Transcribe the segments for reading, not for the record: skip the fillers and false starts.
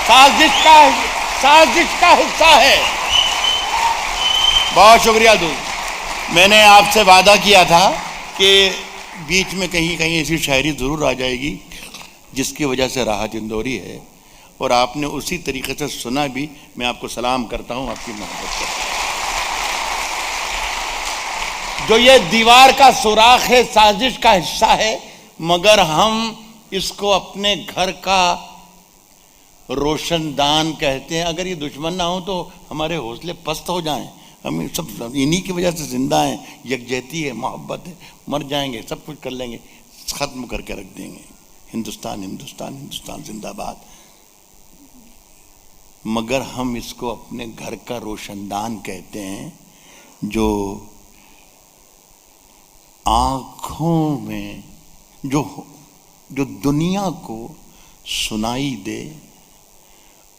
साजिश का हिस्सा है। बहुत शुक्रिया दोस्त। मैंने आपसे वादा किया था कि बीच में कहीं कहीं ऐसी शायरी जरूर आ जाएगी जिसकी वजह से राहत इंदौरी है, और आपने उसी तरीके से सुना भी। मैं आपको सलाम करता हूं, आपकी मोहब्बत करता हूं। जो ये दीवार का सुराख है साजिश का हिस्सा है, मगर हम इसको अपने घर का रोशनदान कहते हैं। अगर ये दुश्मन ना हो तो हमारे हौसले पस्त हो जाएं। हम सब इन्हीं की वजह से जिंदा हैं। यकजहती है, मोहब्बत है, मर जाएंगे, सब कुछ कर लेंगे, खत्म करके रख देंगे। हिंदुस्तान हिंदुस्तान हिंदुस्तान जिंदाबाद। मगर हम इसको अपने घर का रोशनदान कहते हैं, जो आंखों में जो दुनिया को सुनाई दे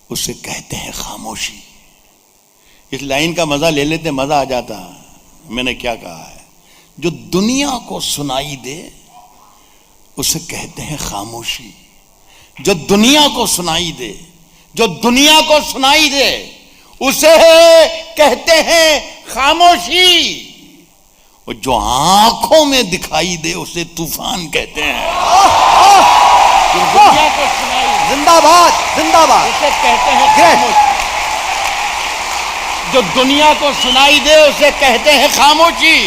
उसे कहते हैं खामोशी। इस लाइन का मजा ले लेते, मजा आ जाता। मैंने क्या कहा है? जो दुनिया को सुनाई दे उसे कहते हैं खामोशी। जो दुनिया को सुनाई दे, जो दुनिया को सुनाई दे उसे कहते हैं खामोशी। और जो आंखों में दिखाई दे उसे तूफान कहते हैं। जो दुनिया को सुनाई, जिंदाबाद जिंदाबाद, उसे कहते हैं खामोशी। जो दुनिया को सुनाई दे उसे कहते हैं खामोशी।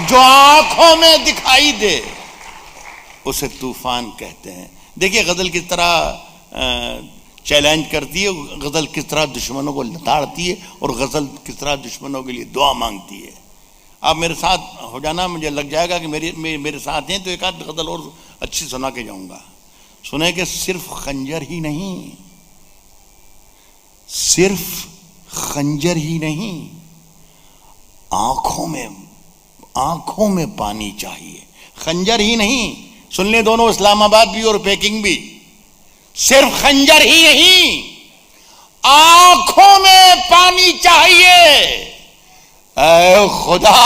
जो आंखों में दिखाई दे उसे तूफान कहते हैं। देखिए गजल किस तरह चैलेंज करती है, गजल किस तरह दुश्मनों को लताड़ती है, और गजल किस तरह दुश्मनों के लिए दुआ मांगती है। आप मेरे साथ हो जाना, मुझे लग जाएगा कि मेरे साथ हैं तो एक आध गजल और अच्छी सुना के जाऊंगा। सुने कि सिर्फ खंजर ही नहीं, सिर्फ खंजर ही नहीं, आंखों में पानी चाहिए। खंजर ही नहीं, सुन ले दोनों, इस्लामाबाद भी और पेकिंग भी। सिर्फ खंजर ही नहीं, आंखों में पानी चाहिए। ऐ खुदा,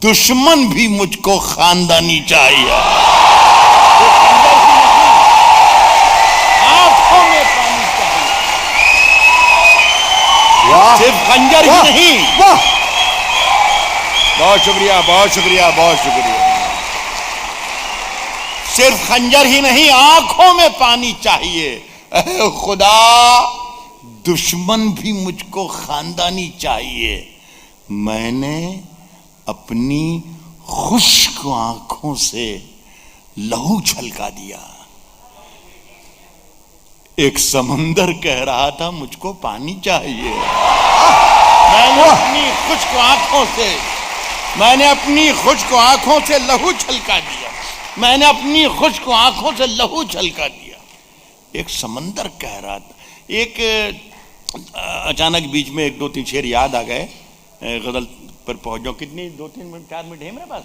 दुश्मन भी मुझको खानदानी चाहिए। आंखों में पानी चाहिए, सिर्फ खंजर ही नहीं। बहुत शुक्रिया, बहुत शुक्रिया, बहुत शुक्रिया। सिर्फ खंजर ही नहीं, आंखों में पानी चाहिए। ऐ खुदा, दुश्मन भी मुझको खानदानी चाहिए। मैंने अपनी खुश्क आंखों से लहू छलका दिया। एक समंदर कह रहा था मुझको पानी चाहिए। मैंने अपनी खुश्क आंखों से लहू छलका दिया। मैंने अपनी खुश्क आंखों से लहू छलका दिया। एक समंदर कह रहा था। एक अचानक बीच में 1 2 3 शेर याद आ गए। गजल पर पहुंच जाओ। कितनी 2 3 मिनट 4 मिनट है मेरे पास?